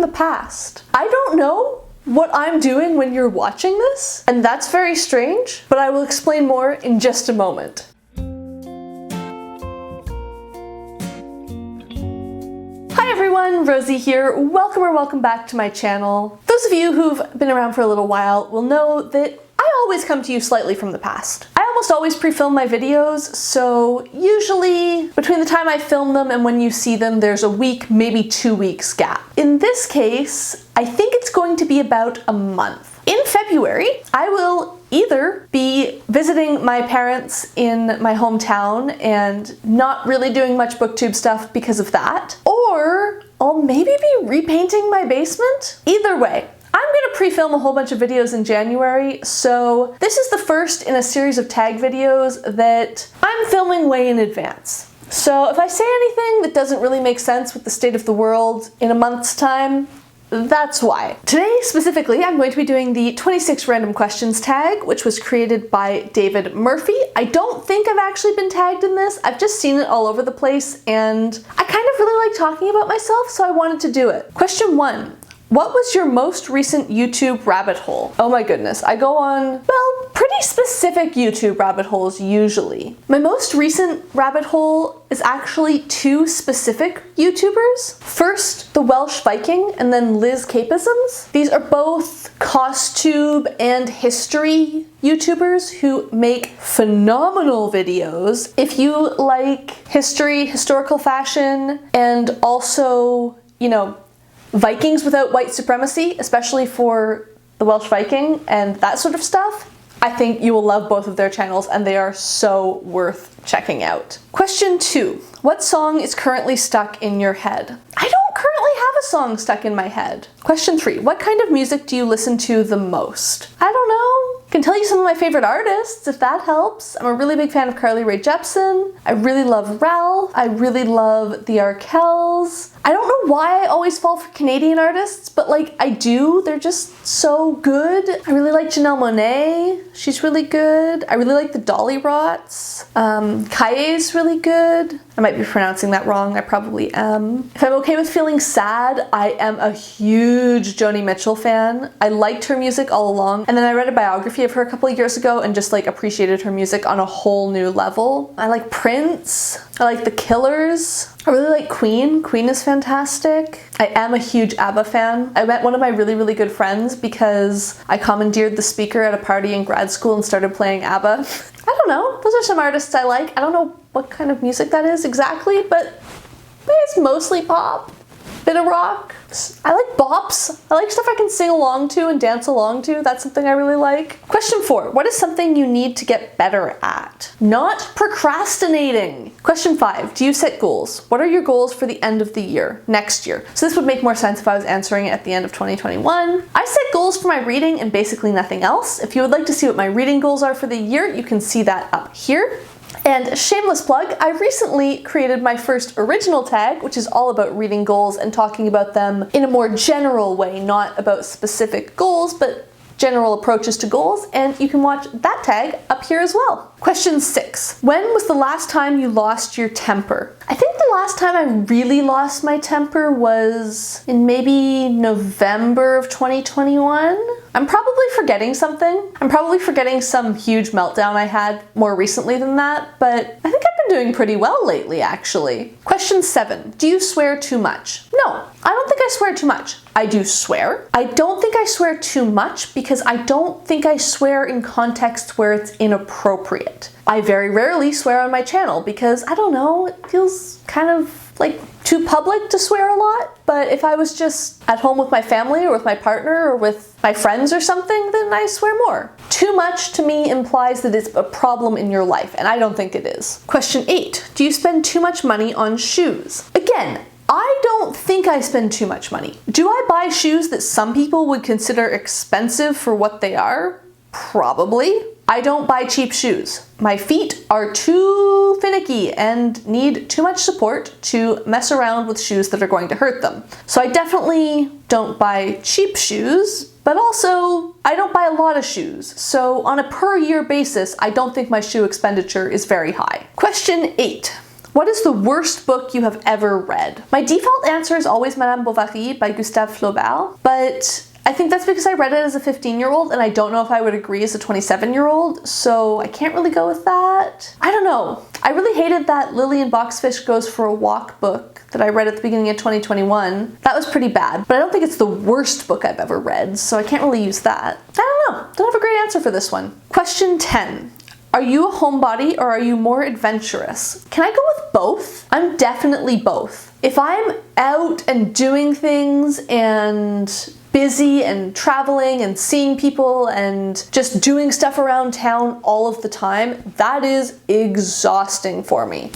from the past. I don't know what I'm doing when you're watching this, and that's very strange, but I will explain more in just a moment. Hi everyone, Rosie here. Welcome back to my channel. Those of you who've been around for a little while will know that I always come to you slightly from the past. I almost always pre-film my videos, so usually between the time I film them and when you see them, there's a week, maybe 2 weeks gap. In this case, I think it's going to be about a month. In February, I will either be visiting my parents in my hometown and not really doing much Booktube stuff because of that, or I'll maybe be repainting my basement. Either way, I'm gonna pre-film a whole bunch of videos in January, so this is the first in a series of tag videos that I'm filming way in advance. So if I say anything that doesn't really make sense with the state of the world in a month's time, that's why. Today specifically, I'm going to be doing the 26 random questions tag, which was created by David Murphy. I don't think I've actually been tagged in this. I've just seen it all over the place and I kind of really like talking about myself, so I wanted to do it. Question 1. What was your most recent YouTube rabbit hole? Oh my goodness, I go on, well, pretty specific YouTube rabbit holes usually. My most recent rabbit hole is actually 2 specific YouTubers. First, the Welsh Viking, and then Liz Capisms. These are both Cockshutt and history YouTubers who make phenomenal videos. If you like history, historical fashion, and also, you know, Vikings without white supremacy, especially for the Welsh Viking and that sort of stuff, I think you will love both of their channels and they are so worth checking out. Question 2. What song is currently stuck in your head? I don't currently have a song stuck in my head. Question 3. What kind of music do you listen to the most? I don't know. I can tell you some of my favorite artists if that helps. I'm a really big fan of Carly Rae Jepsen. I really love Rel. I really love the Arkells. I don't know why I always fall for Canadian artists, but like I do. They're just so good. I really like Janelle Monáe. She's really good. I really like the Dolly Rots. Kaye's really good. I might be pronouncing that wrong. I probably am. If I'm okay with feeling sad, I am a huge Joni Mitchell fan. I liked her music all along, and then I read a biography of her a couple of years ago and just like appreciated her music on a whole new level. I like Prince. I like The Killers. I really like Queen. Queen is fantastic. I am a huge ABBA fan. I met one of my really good friends because I commandeered the speaker at a party in grad school and started playing ABBA. I don't know. Those are some artists I like. I don't know what kind of music that is exactly, but it's mostly pop. Bit of rock. I like bops. I like stuff I can sing along to and dance along to. That's something I really like. Question 4. What is something you need to get better at? Not procrastinating. Question 5. Do you set goals? What are your goals for the end of the year, next year? So this would make more sense if I was answering it at the end of 2021. I set goals for my reading and basically nothing else. If you would like to see what my reading goals are for the year, you can see that up here. And shameless plug, I recently created my first original tag, which is all about reading goals and talking about them in a more general way, not about specific goals, but general approaches to goals, and you can watch that tag up here as well. Question 6. When was the last time you lost your temper? I think the last time I really lost my temper was in maybe November of 2021. I'm probably forgetting something. I'm probably forgetting some huge meltdown I had more recently than that, but I think I've been doing pretty well lately, actually. Question 7. Do you swear too much? No, I don't think I swear too much. I do swear. I don't think I swear too much because I don't think I swear in contexts where it's inappropriate. I very rarely swear on my channel because, I don't know, it feels kind of like too public to swear a lot, but if I was just at home with my family or with my partner or with my friends or something, then I swear more. Too much to me implies that it's a problem in your life, and I don't think it is. Question 8. Do you spend too much money on shoes? Again, I don't think I spend too much money. Do I buy shoes that some people would consider expensive for what they are? Probably. I don't buy cheap shoes. My feet are too finicky and need too much support to mess around with shoes that are going to hurt them. So I definitely don't buy cheap shoes, but also I don't buy a lot of shoes. So on a per year basis, I don't think my shoe expenditure is very high. Question 8. What is the worst book you have ever read? My default answer is always Madame Bovary by Gustave Flaubert, but I think that's because I read it as a 15-year-old and I don't know if I would agree as a 27-year-old, so I can't really go with that. I don't know. I really hated that Lillian Boxfish Goes for a Walk book that I read at the beginning of 2021. That was pretty bad, but I don't think it's the worst book I've ever read, so I can't really use that. I don't know. Don't have a great answer for this one. Question 10. Are you a homebody or are you more adventurous? Can I go with both? I'm definitely both. If I'm out and doing things and busy and traveling and seeing people and just doing stuff around town all of the time, that is exhausting for me.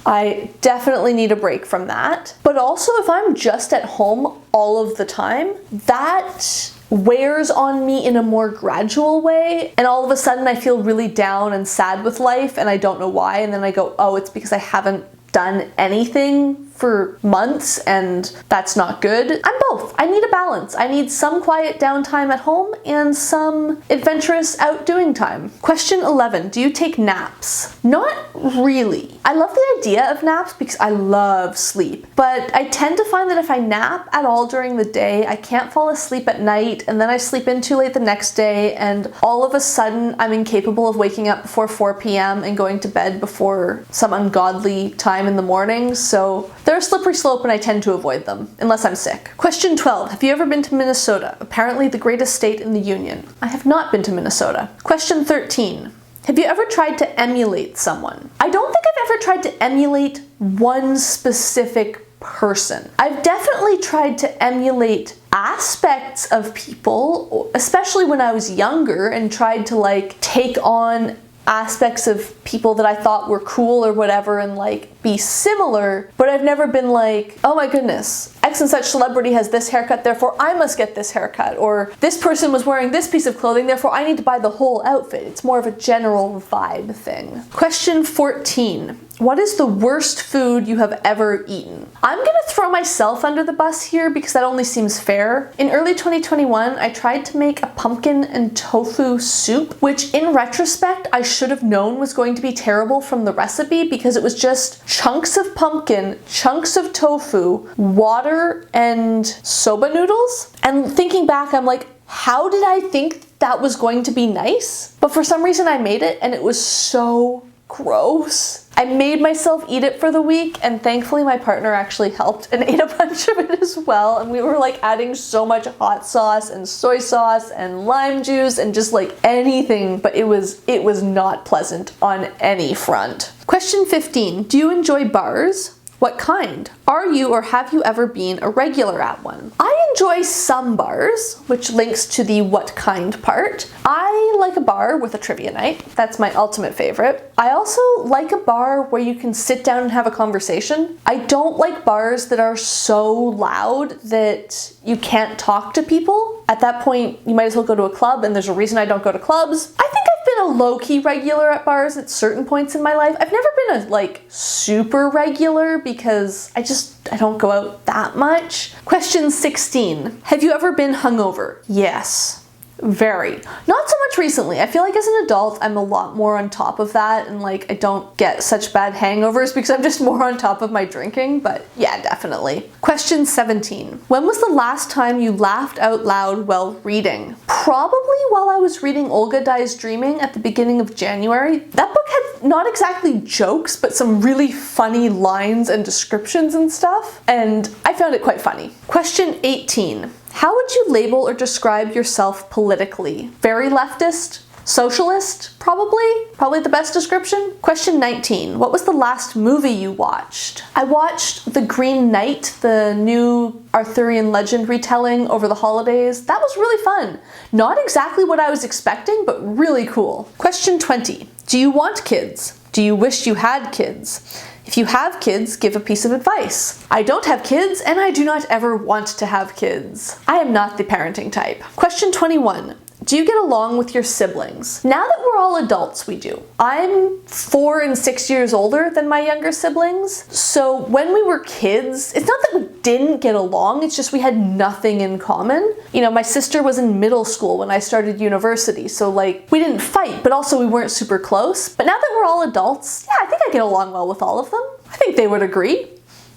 I definitely need a break from that. But also if I'm just at home all of the time, that wears on me in a more gradual way, and all of a sudden I feel really down and sad with life and I don't know why, and then I go, oh, it's because I haven't done anything for months and that's not good. I'm both. I need a balance. I need some quiet downtime at home and some adventurous out doing time. Question 11. Do you take naps? Not really. I love the idea of naps because I love sleep, but I tend to find that if I nap at all during the day, I can't fall asleep at night and then I sleep in too late the next day and all of a sudden I'm incapable of waking up before 4 p.m. and going to bed before some ungodly time in the morning, so they're a slippery slope and I tend to avoid them, unless I'm sick. Question 12. Have you ever been to Minnesota? Apparently the greatest state in the Union. I have not been to Minnesota. Question 13. Have you ever tried to emulate someone? I don't think I've ever tried to emulate one specific person. I've definitely tried to emulate aspects of people, especially when I was younger, and tried to like take on aspects of people that I thought were cool or whatever and like be similar, but I've never been like, oh my goodness, X and such celebrity has this haircut, therefore I must get this haircut, or this person was wearing this piece of clothing, therefore I need to buy the whole outfit. It's more of a general vibe thing. Question 14. What is the worst food you have ever eaten? I'm gonna throw myself under the bus here because that only seems fair. In early 2021, I tried to make a pumpkin and tofu soup, which in retrospect, I should have known was going to be terrible from the recipe because it was just chunks of pumpkin, chunks of tofu, water, and soba noodles. And thinking back, I'm like, how did I think that was going to be nice? But for some reason I made it and it was so gross. I made myself eat it for the week and thankfully my partner actually helped and ate a bunch of it as well, and we were like adding so much hot sauce and soy sauce and lime juice and just like anything, but it was not pleasant on any front. Question 15. Do you enjoy bars? What kind? Are you or have you ever been a regular at one? I enjoy some bars, which links to the what kind part. I like a bar with a trivia night. That's my ultimate favorite. I also like a bar where you can sit down and have a conversation. I don't like bars that are so loud that you can't talk to people. At that point, you might as well go to a club, and there's a reason I don't go to clubs. I think I've been a low-key regular at bars at certain points in my life. I've never been a like super regular because I don't go out that much. Question 16. Have you ever been hungover? Yes. Very. Not so much recently. I feel like as an adult, I'm a lot more on top of that and like I don't get such bad hangovers because I'm just more on top of my drinking, but yeah, definitely. Question 17. When was the last time you laughed out loud while reading? Probably while I was reading Olga Dies Dreaming at the beginning of January. That book had not exactly jokes, but some really funny lines and descriptions and stuff, and I found it quite funny. Question 18. How would you label or describe yourself politically? Very leftist? Socialist? Probably the best description. Question 19. What was the last movie you watched? I watched The Green Knight, the new Arthurian legend retelling over the holidays. That was really fun. Not exactly what I was expecting, but really cool. Question 20. Do you want kids? Do you wish you had kids? If you have kids, give a piece of advice. I don't have kids, and I do not ever want to have kids. I am not the parenting type. Question 21. Do you get along with your siblings? Now that we're all adults, we do. I'm 4 and 6 years older than my younger siblings, so when we were kids, it's not that we didn't get along, it's just we had nothing in common. You know, my sister was in middle school when I started university, so like, we didn't fight, but also we weren't super close. But now that we're all adults, yeah, I think I get along well with all of them. I think they would agree.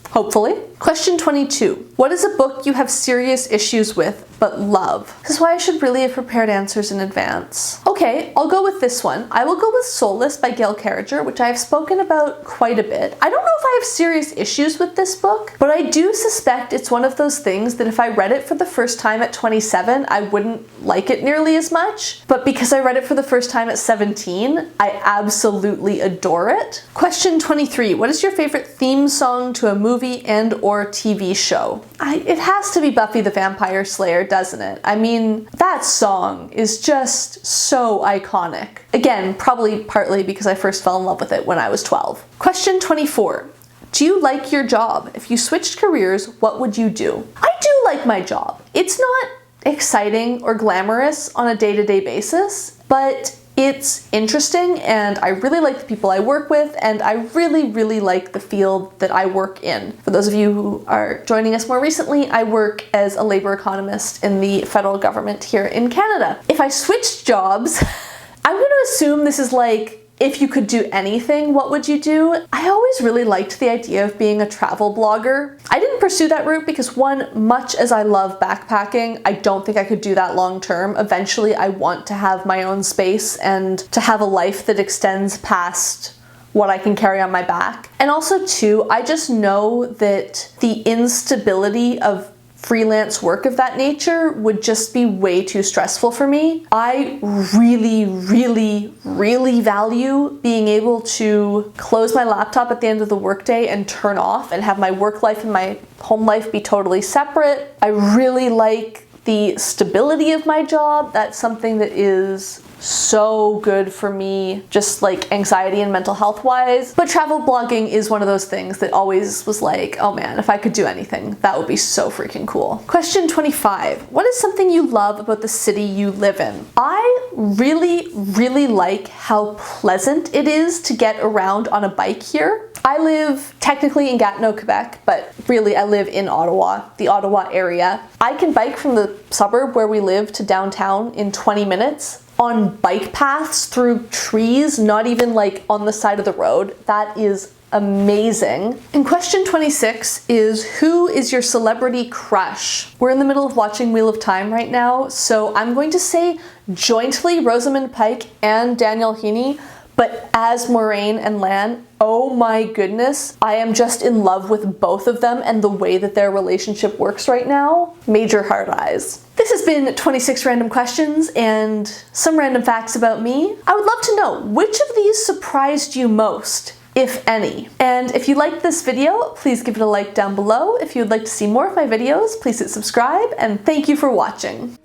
Hopefully. Question 22. What is a book you have serious issues with but love? This is why I should really have prepared answers in advance. Okay, I'll go with this one. I will go with Soulless by Gail Carriger, which I have spoken about quite a bit. I don't know if I have serious issues with this book, but I do suspect it's one of those things that if I read it for the first time at 27, I wouldn't like it nearly as much. But because I read it for the first time at 17, I absolutely adore it. Question 23. What is your favorite theme song to a movie and/or TV show? It has to be Buffy the Vampire Slayer, doesn't it? I mean, that song is just so iconic. Again, probably partly because I first fell in love with it when I was 12. Question 24. Do you like your job? If you switched careers, what would you do? I do like my job. It's not exciting or glamorous on a day-to-day basis, but it's interesting and I really like the people I work with and I really, really like the field that I work in. For those of you who are joining us more recently, I work as a labor economist in the federal government here in Canada. If I switched jobs, I'm going to assume this is like, if you could do anything, what would you do? I always really liked the idea of being a travel blogger. I didn't pursue that route because one, much as I love backpacking, I don't think I could do that long term. Eventually, I want to have my own space and to have a life that extends past what I can carry on my back. And also too, I just know that the instability of freelance work of that nature would just be way too stressful for me. I really, really, really value being able to close my laptop at the end of the workday and turn off and have my work life and my home life be totally separate. I really like the stability of my job. That's something that is so good for me, just like anxiety and mental health wise. But travel blogging is one of those things that always was like, oh man, if I could do anything, that would be so freaking cool. Question 25. What is something you love about the city you live in? I really, really like how pleasant it is to get around on a bike here. I live technically in Gatineau, Quebec, but really I live in Ottawa, the Ottawa area. I can bike from the suburb where we live to downtown in 20 minutes on bike paths through trees, not even like on the side of the road. That is amazing. And question 26 is, who is your celebrity crush? We're in the middle of watching Wheel of Time right now, so I'm going to say jointly Rosamund Pike and Daniel Heaney, but as Moraine and Lan, oh my goodness, I am just in love with both of them and the way that their relationship works right now. Major hard eyes. This has been 26 random questions and some random facts about me. I would love to know, which of these surprised you most, if any? And if you liked this video, please give it a like down below. If you would like to see more of my videos, please hit subscribe, and thank you for watching.